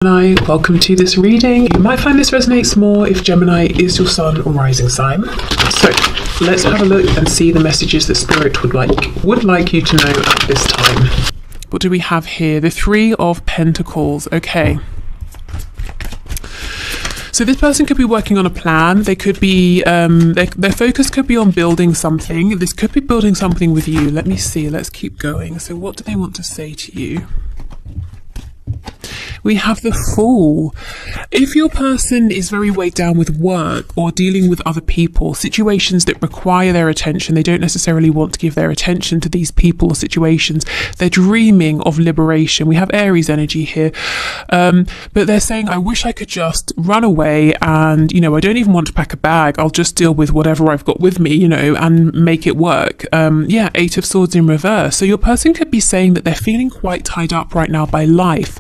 Gemini, welcome to this reading. You might find this resonates more if Gemini is your sun or rising sign. So let's have a look and see the messages that Spirit would like you to know at this time. What do we have here? The Three of Pentacles. Okay. So this person could be working on a plan. They could be, their focus could be on building something. This could be building something with you. Let me see. Let's keep going. So what do they want to say to you? We have the Fool. If your person is very weighed down with work or dealing with other people, situations that require their attention, they don't necessarily want to give their attention to these people or situations. They're dreaming of liberation. We have Aries energy here. But they're saying, I wish I could just run away and, I don't even want to pack a bag. I'll just deal with whatever I've got with me, and make it work. Eight of Swords in reverse. So your person could be saying that they're feeling quite tied up right now by life,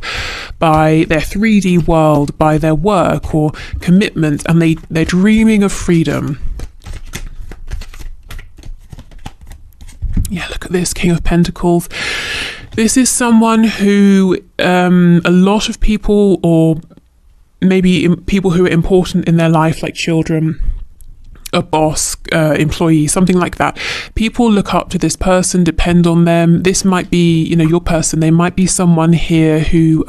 by their 3D world, by their work or commitment, and they're dreaming of freedom. Yeah, look at this, King of Pentacles. This is someone who a lot of people, or maybe people who are important in their life, like children, a boss, employee, something like that. People look up to this person, depend on them. This might be, your person. They might be someone here who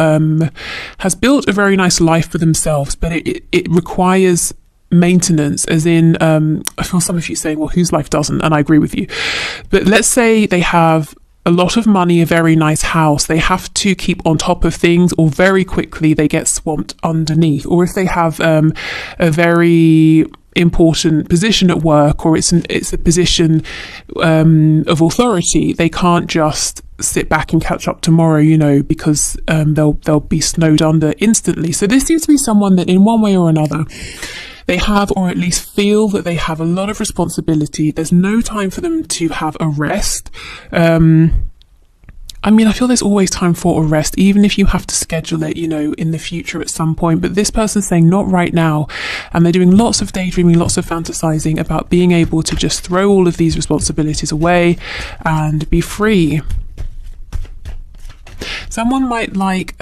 has built a very nice life for themselves, but it requires maintenance, as in, I feel some of you saying, well, whose life doesn't? And I agree with you. But let's say they have a lot of money, a very nice house. They have to keep on top of things, or very quickly they get swamped underneath. Or if they have a very important position at work, or it's a position of authority, they can't just sit back and catch up tomorrow, because they'll be snowed under instantly. So this seems to be someone that in one way or another they have, or at least feel that they have a lot of responsibility. There's no time for them to have a rest. I feel there's always time for a rest, even if you have to schedule it, in the future at some point. But this person's saying not right now. And they're doing lots of daydreaming, lots of fantasizing about being able to just throw all of these responsibilities away and be free. Someone might like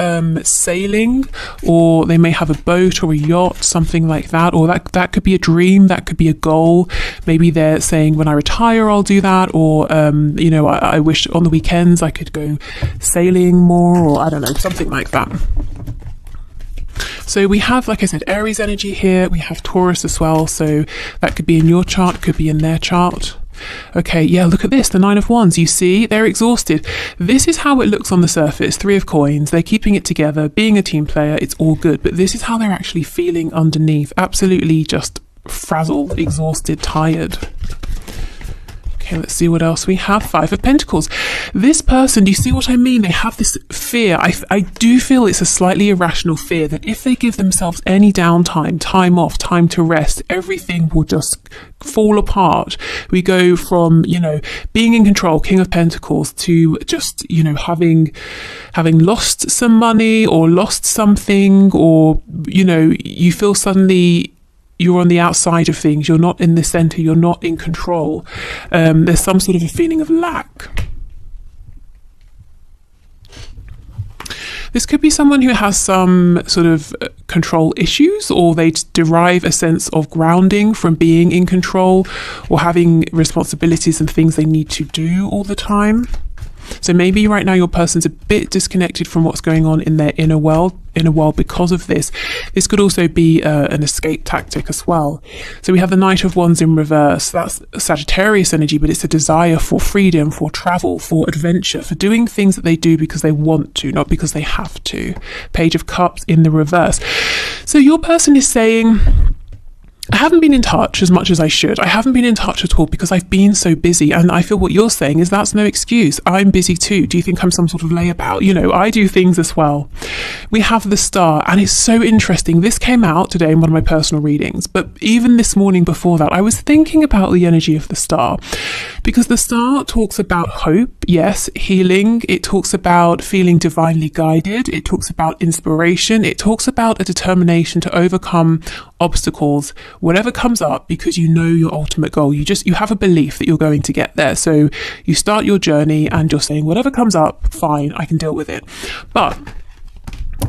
sailing, or they may have a boat or a yacht, something like that, or that could be a dream, that could be a goal. Maybe they're saying, when I retire, I'll do that, or I wish on the weekends I could go sailing more, or I don't know, something like that. So we have, like I said, Aries energy here. We have Taurus as well, so that could be in your chart, could be in their chart. Okay, yeah, look at this, the Nine of Wands. You see, they're exhausted. This is how it looks on the surface. Three of Coins, they're keeping it together, being a team player, it's all good. But this is how they're actually feeling underneath. Absolutely just frazzled, exhausted, tired. Okay, let's see what else we have. Five of Pentacles. This person, do you see what I mean? They have this fear. I do feel it's a slightly irrational fear that if they give themselves any downtime, time off, time to rest, everything will just fall apart. We go from, being in control, King of Pentacles, to just, having lost some money or lost something, or, you feel suddenly you're on the outside of things, you're not in the center, you're not in control. There's some sort of a feeling of lack. This could be someone who has some sort of control issues, or they derive a sense of grounding from being in control, or having responsibilities and things they need to do all the time. So maybe right now your person's a bit disconnected from what's going on in their inner world because of this. This could also be an escape tactic as well. So we have the Knight of Wands in reverse. That's Sagittarius energy, but it's a desire for freedom, for travel, for adventure, for doing things that they do because they want to, not because they have to. Page of Cups in the reverse. So your person is saying, I haven't been in touch as much as I should. I haven't been in touch at all because I've been so busy. And I feel what you're saying is that's no excuse. I'm busy too. Do you think I'm some sort of layabout? I do things as well. We have the Star, and it's so interesting. This came out today in one of my personal readings, but even this morning before that, I was thinking about the energy of the Star, because the Star talks about hope, yes, healing. It talks about feeling divinely guided. It talks about inspiration. It talks about a determination to overcome obstacles, whatever comes up, because you know your ultimate goal. You have a belief that you're going to get there. So you start your journey and you're saying, whatever comes up, fine, I can deal with it. But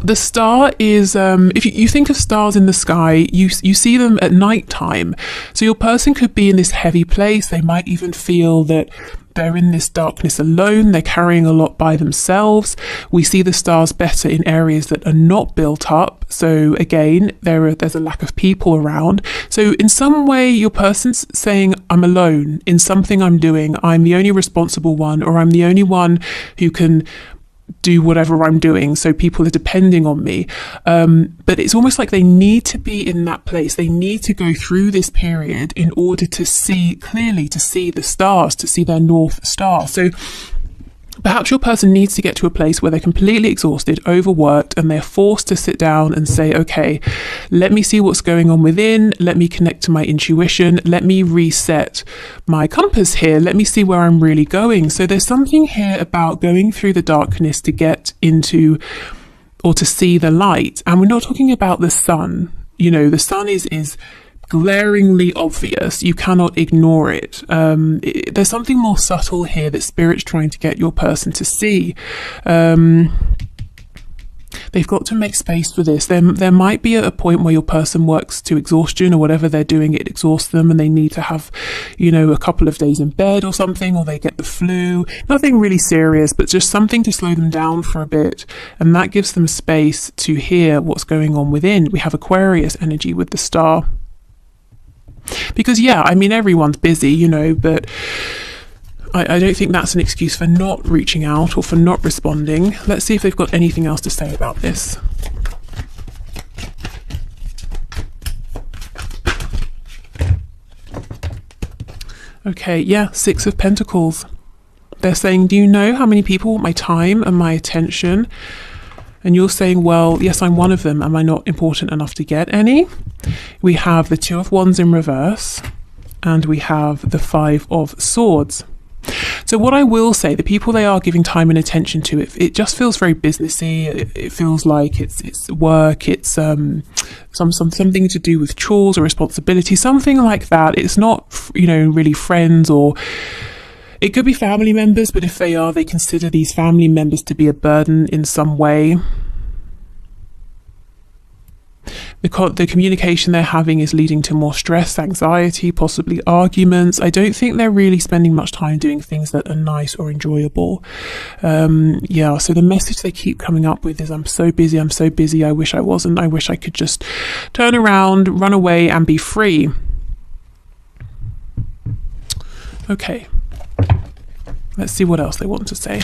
The star is, if you think of stars in the sky, you see them at night time. So your person could be in this heavy place. They might even feel that they're in this darkness alone. They're carrying a lot by themselves. We see the stars better in areas that are not built up. So again, there's a lack of people around. So in some way, your person's saying, I'm alone in something I'm doing. I'm the only responsible one, or I'm the only one who can do whatever I'm doing, so people are depending on me. But it's almost like they need to be in that place. They need to go through this period in order to see clearly, to see the stars, to see their North Star. So perhaps your person needs to get to a place where they're completely exhausted, overworked, and they're forced to sit down and say, okay, let me see what's going on within. Let me connect to my intuition. Let me reset my compass here. Let me see where I'm really going. So there's something here about going through the darkness to get into or to see the light. And we're not talking about the sun. You know, the sun is glaringly obvious. You cannot ignore it. There's something more subtle here that Spirit's trying to get your person to see. They've got to make space for this. There might be a point where your person works to exhaustion, or whatever they're doing, it exhausts them, and they need to have, you know, a couple of days in bed or something, or they get the flu. Nothing really serious, but just something to slow them down for a bit. And that gives them space to hear what's going on within. We have Aquarius energy with the star. Because, yeah, I mean, everyone's busy, you know, but I don't think that's an excuse for not reaching out or for not responding. Let's see if they've got anything else to say about this. Okay, yeah, Six of Pentacles. They're saying, do you know how many people want my time and my attention? And you're saying, well, yes, I'm one of them. Am I not important enough to get any? We have the Two of Wands in reverse, and we have the Five of Swords. So what I will say, the people they are giving time and attention to, it just feels very businessy. It feels like it's work. It's something to do with chores or responsibility, something like that. It's not, you know, really friends, or it could be family members, but if they are, they consider these family members to be a burden in some way. The communication they're having is leading to more stress, anxiety, possibly arguments. I don't think they're really spending much time doing things that are nice or enjoyable. Yeah, so the message they keep coming up with is, I'm so busy, I wish I wasn't. I wish I could just turn around, run away, and be free. Okay. Let's see what else they want to say.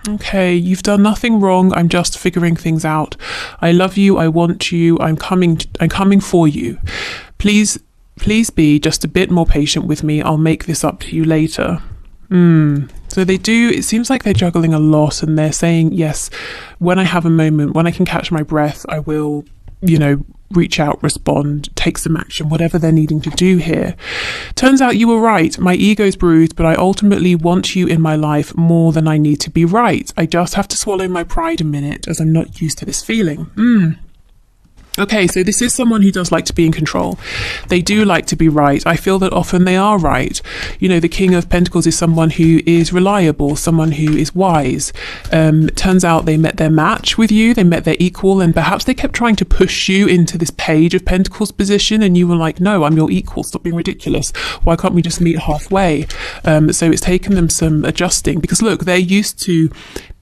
Okay, you've done nothing wrong. I'm just figuring things out. I love you. I want you. I'm coming for you. Please be just a bit more patient with me. I'll make this up to you later. So they do, it seems like they're juggling a lot, and they're saying, yes, when I have a moment, when I can catch my breath, I will, you know, reach out, respond, take some action, whatever they're needing to do here. Turns out you were right. My ego's bruised, but I ultimately want you in my life more than I need to be right. I just have to swallow my pride a minute, as I'm not used to this feeling. Okay, so this is someone who does like to be in control. They do like to be right. I feel that often they are right. You know, the King of Pentacles is someone who is reliable, someone who is wise. Turns out they met their match with you, they met their equal, and perhaps they kept trying to push you into this Page of Pentacles position, and you were like, no, I'm your equal, stop being ridiculous. Why can't we just meet halfway? So it's taken them some adjusting, because look, they're used to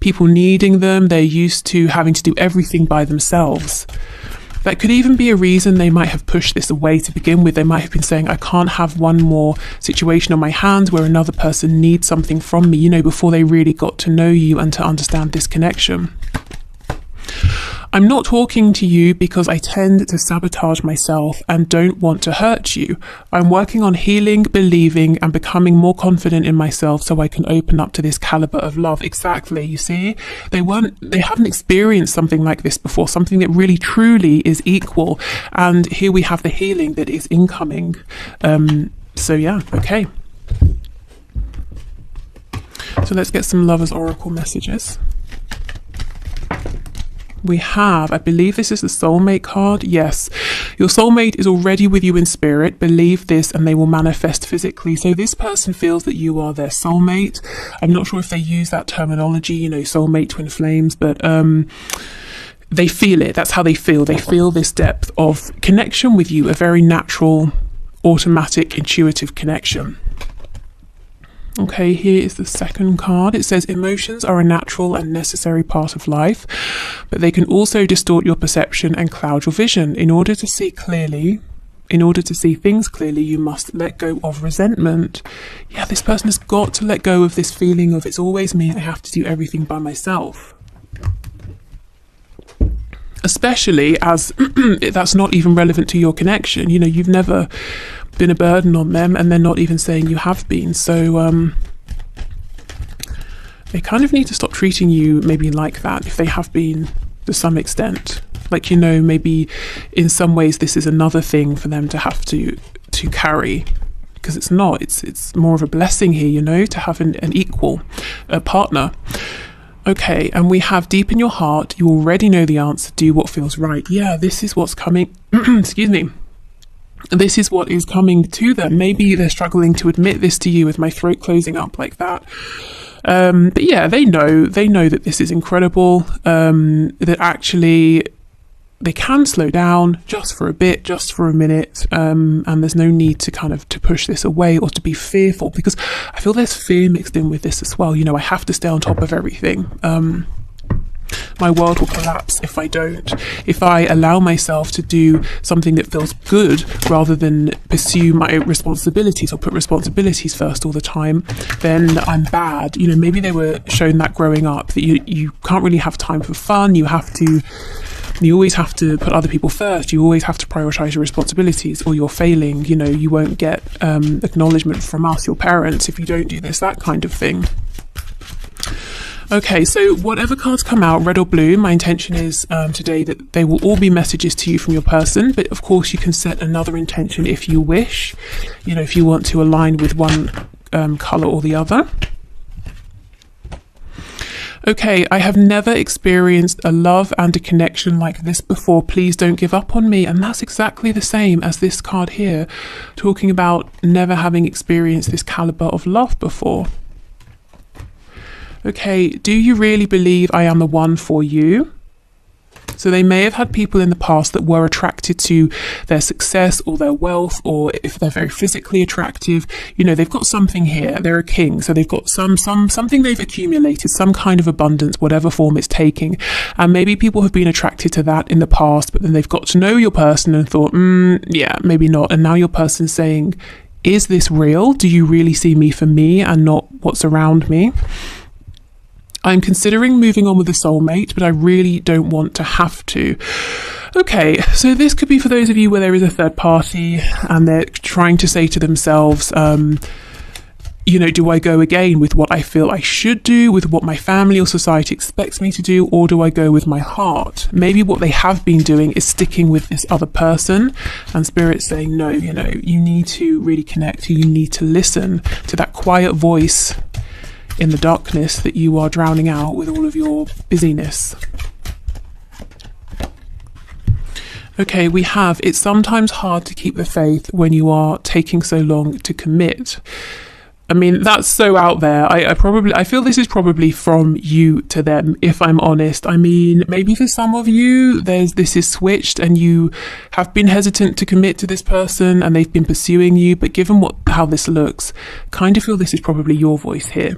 people needing them. They're used to having to do everything by themselves. That could even be a reason they might have pushed this away to begin with. They might have been saying, I can't have one more situation on my hands where another person needs something from me, you know, before they really got to know you and to understand this connection. I'm not talking to you because I tend to sabotage myself and don't want to hurt you. I'm working on healing, believing, and becoming more confident in myself so I can open up to this caliber of love. Exactly, you see? They haven't experienced something like this before, something that really truly is equal. And here we have the healing that is incoming. So yeah, okay. So let's get some Lovers Oracle messages. we have, I believe this is the soulmate card. Yes, your soulmate is already with you in spirit. Believe this and they will manifest physically. So this person feels that you are their soulmate. I'm not sure if they use that terminology, you know, soulmate, twin flames, but they feel it. That's how they feel. They feel this depth of connection with you, a very natural, automatic, intuitive connection. Okay, here is the second card. It says emotions are a natural and necessary part of life, but they can also distort your perception and cloud your vision. In order to see clearly, in order to see things clearly, you must let go of resentment. Yeah, this person has got to let go of this feeling of it's always me, I have to do everything by myself. Especially as that's not even relevant to your connection. You know, you've never been a burden on them and they're not even saying you have been. So they kind of need to stop treating you maybe like that if they have been to some extent. Like, you know, maybe in some ways this is another thing for them to have to carry, because it's not. It's more of a blessing here, you know, to have an equal partner. Okay, and we have deep in your heart, you already know the answer, do what feels right. Yeah, this is what's coming. Excuse me. This is what is coming to them. Maybe they're struggling to admit this to you with my throat closing up like that. But yeah, they know that this is incredible, that actually they can slow down just for a bit, just for a minute, and there's no need to kind of to push this away or to be fearful, because I feel there's fear mixed in with this as well. You know, I have to stay on top of everything. My world will collapse if I don't. If I allow myself to do something that feels good rather than pursue my responsibilities or put responsibilities first all the time, then I'm bad. You know, maybe they were shown that growing up, that you can't really have time for fun. You always have to put other people first. You always have to prioritize your responsibilities or you're failing. You know, you won't get acknowledgement from us, your parents, if you don't do this, that kind of thing. Okay, so whatever cards come out, red or blue, my intention is today that they will all be messages to you from your person, but of course you can set another intention if you wish, you know, if you want to align with one colour or the other. Okay, I have never experienced a love and a connection like this before. Please don't give up on me. And that's exactly the same as this card here, talking about never having experienced this caliber of love before. Okay, do you really believe I am the one for you? So they may have had people in the past that were attracted to their success or their wealth, or if they're very physically attractive, you know, they've got something here. They're a king, so they've got something they've accumulated, some kind of abundance, whatever form it's taking. And maybe people have been attracted to that in the past, but then they've got to know your person and thought, yeah, maybe not. And now your person's saying, is this real? Do you really see me for me and not what's around me? I'm considering moving on with a soulmate, but I really don't want to have to. Okay, so this could be for those of you where there is a third party and they're trying to say to themselves, you know, do I go again with what I feel I should do, with what my family or society expects me to do, or do I go with my heart? Maybe what they have been doing is sticking with this other person, and Spirit's saying, no, you know, you need to really connect, you need to listen to that quiet voice in the darkness that you are drowning out with all of your busyness. Okay, we have, it's sometimes hard to keep the faith when you are taking so long to commit. I mean, that's so out there. I feel this is probably from you to them, if I'm honest. I mean, maybe for some of you, this is switched and you have been hesitant to commit to this person and they've been pursuing you. But given how this looks, kind of feel this is probably your voice here.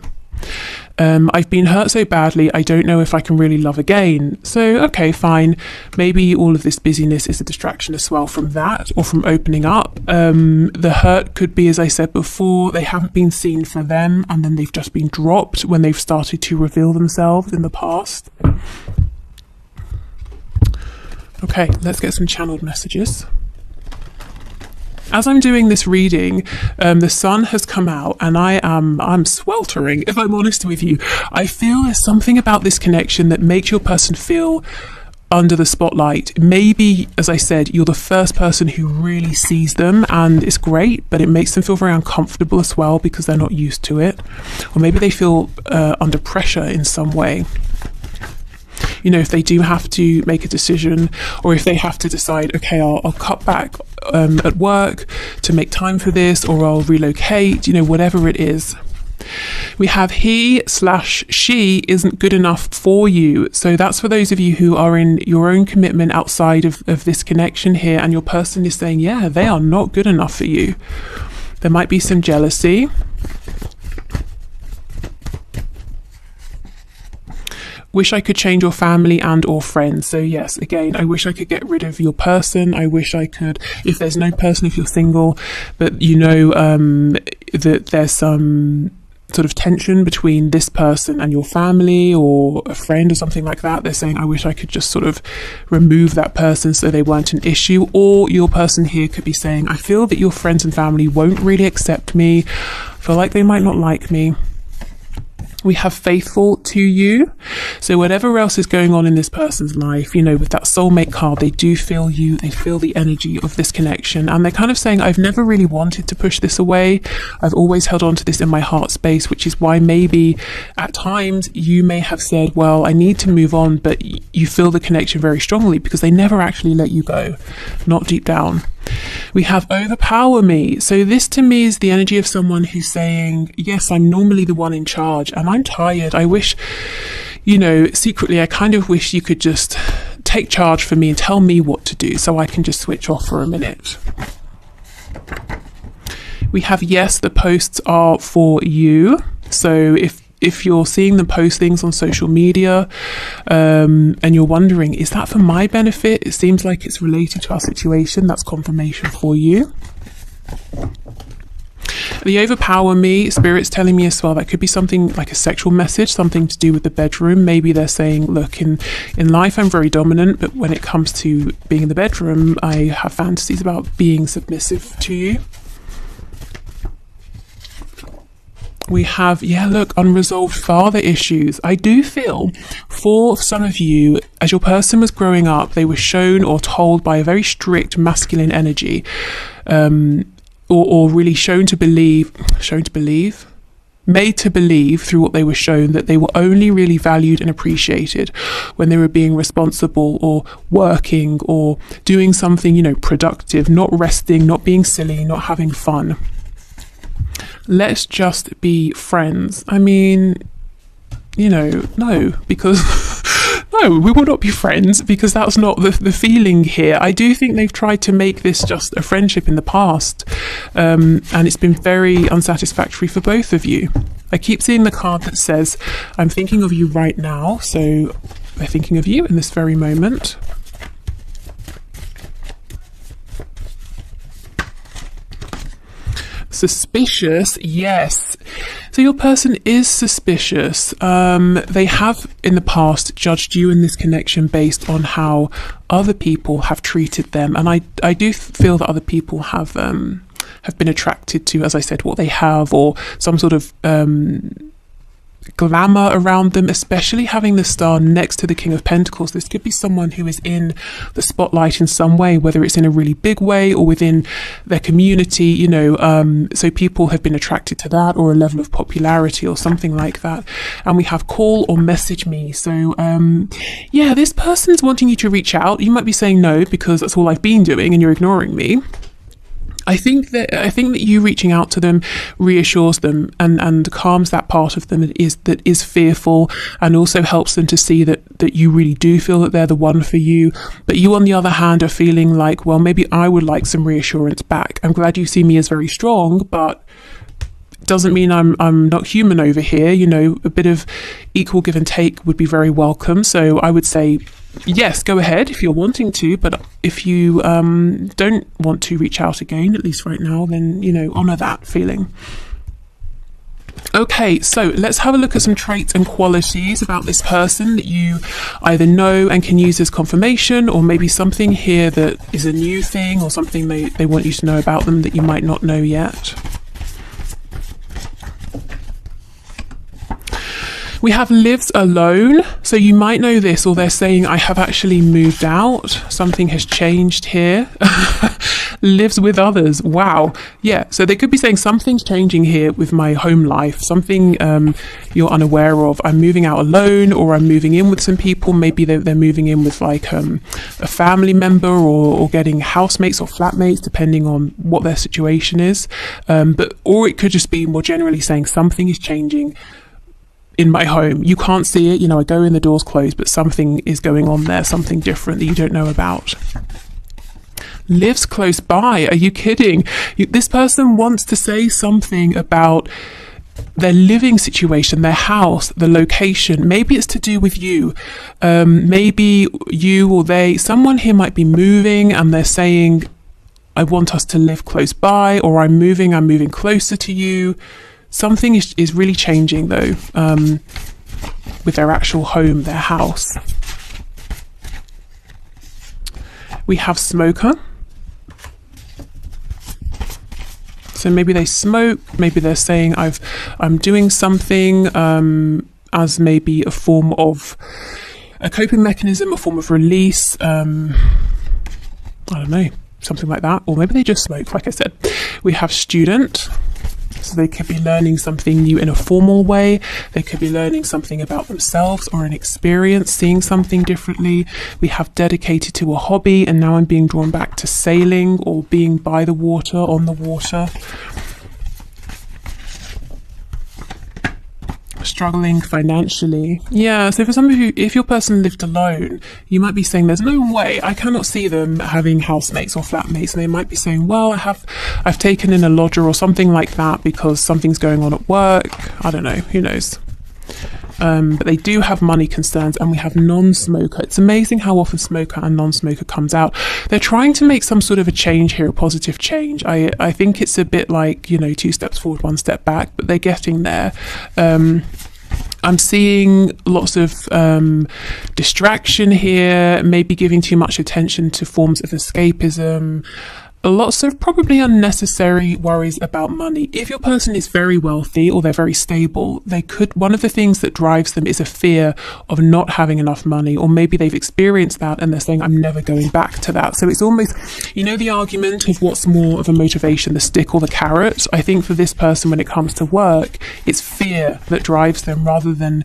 I've been hurt so badly, I don't know if I can really love again. So, okay, fine. Maybe all of this busyness is a distraction as well from that, or from opening up. The hurt could be, as I said before, they haven't been seen for them, and then they've just been dropped when they've started to reveal themselves in the past. Okay, let's get some channeled messages. As I'm doing this reading, the sun has come out and I'm sweltering, if I'm honest with you. I feel there's something about this connection that makes your person feel under the spotlight. Maybe, as I said, you're the first person who really sees them and it's great, but it makes them feel very uncomfortable as well because they're not used to it. Or maybe they feel under pressure in some way. you know, if they do have to make a decision, or if they have to decide, okay, I'll cut back at work to make time for this, or I'll relocate, you know, whatever it is. We have he/she isn't good enough for you. So that's for those of you who are in your own commitment outside of this connection here, and your person is saying, yeah, they are not good enough for you. There might be some jealousy. Wish I could change your family and or friends. So yes, again, I wish I could get rid of your person. I wish I could, if there's no person, if you're single, but you know that there's some sort of tension between this person and your family or a friend or something like that. They're saying, I wish I could just sort of remove that person so they weren't an issue. Or your person here could be saying, I feel that your friends and family won't really accept me. I feel like they might not like me. We have faithful to you. So whatever else is going on in this person's life, you know, with that soulmate card, they do feel you, they feel the energy of this connection. And they're kind of saying, I've never really wanted to push this away. I've always held on to this in my heart space, which is why maybe at times you may have said, well, I need to move on, but you feel the connection very strongly because they never actually let you go, not deep down. We have overpower me. So this to me is the energy of someone who's saying, yes, I'm normally the one in charge and I'm tired. I wish, you know, secretly, I kind of wish you could just take charge for me and tell me what to do so I can just switch off for a minute. We have, yes, the posts are for you. So if you're seeing them post things on social media and you're wondering, is that for my benefit? It seems like it's related to our situation. That's confirmation for you. The overpower me, Spirit's telling me as well, that could be something like a sexual message, something to do with the bedroom. Maybe they're saying, look, in life I'm very dominant, but when it comes to being in the bedroom, I have fantasies about being submissive to you. We have, yeah, look, unresolved father issues. I do feel for some of you, as your person was growing up, they were shown or told by a very strict masculine energy, or really made to believe through what they were shown that they were only really valued and appreciated when they were being responsible or working or doing something, you know, productive, not resting, not being silly, not having fun. Let's just be friends. I mean, you know, no, because no, we will not be friends because that's not the feeling here. I do think they've tried to make this just a friendship in the past, and it's been very unsatisfactory for both of you. I keep seeing the card that says, I'm thinking of you right now. So they're thinking of you in this very moment. Suspicious, yes. So your person is suspicious. They have in the past judged you in this connection based on how other people have treated them, and I do feel that other people have been attracted to, as I said, what they have, or some sort of glamour around them, especially having the star next to the King of Pentacles. This could be someone who is in the spotlight in some way, whether it's in a really big way or within their community, you know, so people have been attracted to that, or a level of popularity or something like that. And we have call or message me. So yeah, this person's wanting you to reach out. You might be saying no because that's all I've been doing and you're ignoring me. I think that you reaching out to them reassures them and calms that part of them that is fearful, and also helps them to see that you really do feel that they're the one for you. But you, on the other hand, are feeling like, well, maybe I would like some reassurance back. I'm glad you see me as very strong, but doesn't mean I'm not human over here. You know, a bit of equal give and take would be very welcome. So I would say, yes, go ahead if you're wanting to, but if you don't want to reach out again, at least right now, then, you know, honor that feeling. Okay, so let's have a look at some traits and qualities about this person that you either know and can use as confirmation, or maybe something here that is a new thing or something they want you to know about them that you might not know yet. We have lives alone. So you might know this, or they're saying, I have actually moved out. Something has changed here. Lives with others. Wow. Yeah. So they could be saying something's changing here with my home life. Something you're unaware of. I'm moving out alone, or I'm moving in with some people. Maybe they're moving in with like a family member, or getting housemates or flatmates, depending on what their situation is. Or it could just be more generally saying something is changing in my home. You can't see it, I go in, the door's closed, but something is going on there, something different that you don't know about. Lives close by. Are you kidding? This person wants to say something about their living situation, their house, the location. Maybe it's to do with you. Maybe you or someone here might be moving, and they're saying, I want us to live close by, or I'm moving closer to you. Something is really changing though, with their actual home, their house. We have smoker. So maybe they smoke, maybe they're saying I'm doing something as maybe a form of a coping mechanism, a form of release. I don't know, something like that. Or maybe they just smoke, like I said. We have student. So they could be learning something new in a formal way. They could be learning something about themselves or an experience, seeing something differently. We have dedicated to a hobby, and now I'm being drawn back to sailing or being by the water, on the water. Struggling financially. Yeah, so for some of you, if your person lived alone, you might be saying there's no way, I cannot see them having housemates or flatmates, and they might be saying, well, I've taken in a lodger or something like that because something's going on at work. I don't know, who knows. But they do have money concerns, and we have non-smoker. It's amazing how often smoker and non-smoker comes out. They're trying to make some sort of a change here, a positive change. I think it's a bit like, 2 steps forward, 1 step back, but they're getting there. I'm seeing lots of distraction here, maybe giving too much attention to forms of escapism. Lots of probably unnecessary worries about money. If your person is very wealthy or they're very stable, one of the things that drives them is a fear of not having enough money, or maybe they've experienced that and they're saying, I'm never going back to that. So it's almost, the argument of what's more of a motivation, the stick or the carrot. I think for this person, when it comes to work, it's fear that drives them rather than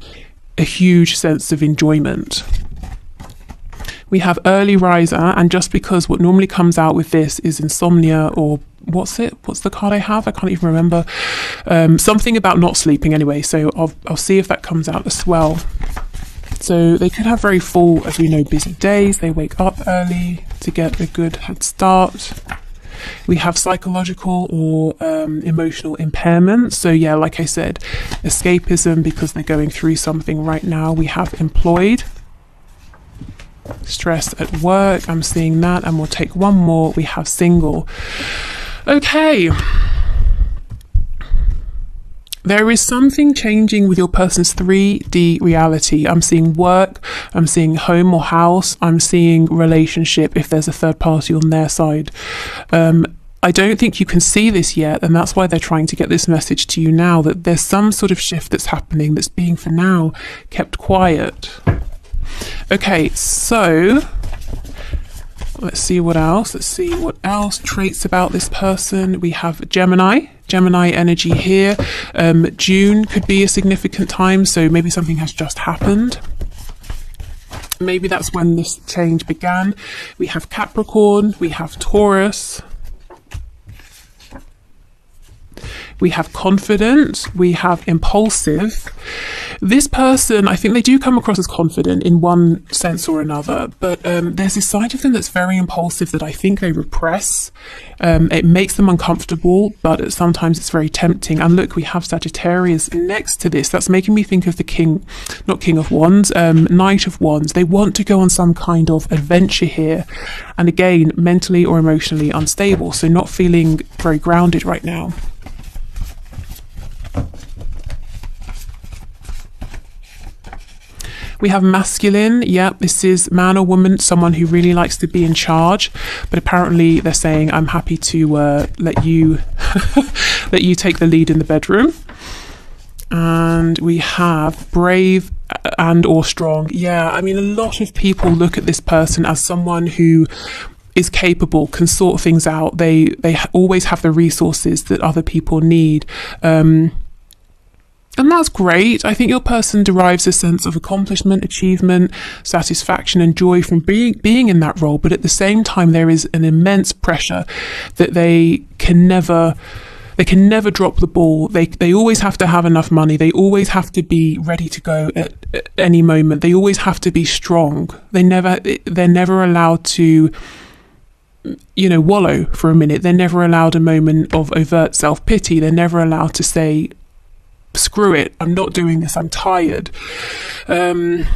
a huge sense of enjoyment. We have early riser, and just because what normally comes out with this is insomnia, or what's the card I have? I can't even remember. Something about not sleeping anyway, so I'll see if that comes out as well. So they could have very full, as we know, busy days. They wake up early to get a good head start. We have psychological or emotional impairment. So yeah, like I said, escapism because they're going through something right now. We have employed. Stress at work, I'm seeing that, and we'll take one more. We have single. Okay, there is something changing with your person's 3D reality. I'm seeing work, I'm seeing home or house, I'm seeing relationship if there's a third party on their side. I don't think you can see this yet, and that's why they're trying to get this message to you now, that there's some sort of shift that's happening that's being, for now, kept quiet. Okay, so let's see what else. Traits about this person. We have Gemini energy here. June could be a significant time, so maybe something has just happened. Maybe that's when this change began. We have Capricorn, we have Taurus. We have confident, we have impulsive. This person, I think they do come across as confident in one sense or another, but there's this side of them that's very impulsive that I think they repress. It makes them uncomfortable, but sometimes it's very tempting. And look, we have Sagittarius next to this. That's making me think of the not King of Wands, Knight of Wands. They want to go on some kind of adventure here. And again, mentally or emotionally unstable, so not feeling very grounded right now. We have masculine. Yeah, this is man or woman, someone who really likes to be in charge, but apparently they're saying, I'm happy to let you let you take the lead in the bedroom. And we have brave and or strong. Yeah, I mean, a lot of people look at this person as someone who is capable, can sort things out. They always have the resources that other people need. And that's great. I think your person derives a sense of accomplishment, achievement, satisfaction and joy from being in that role. But at the same time, there is an immense pressure that they can never drop the ball. They always have to have enough money. They always have to be ready to go at any moment. They always have to be strong. They're never allowed to, wallow for a minute. They're never allowed a moment of overt self-pity. They're never allowed to say, screw it, I'm not doing this, I'm tired. And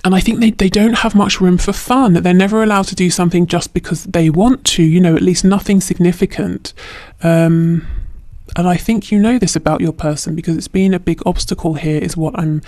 I think they don't have much room for fun. They're never allowed to do something just because they want to, at least nothing significant. And I think this about your person, because it's been a big obstacle here is what I'm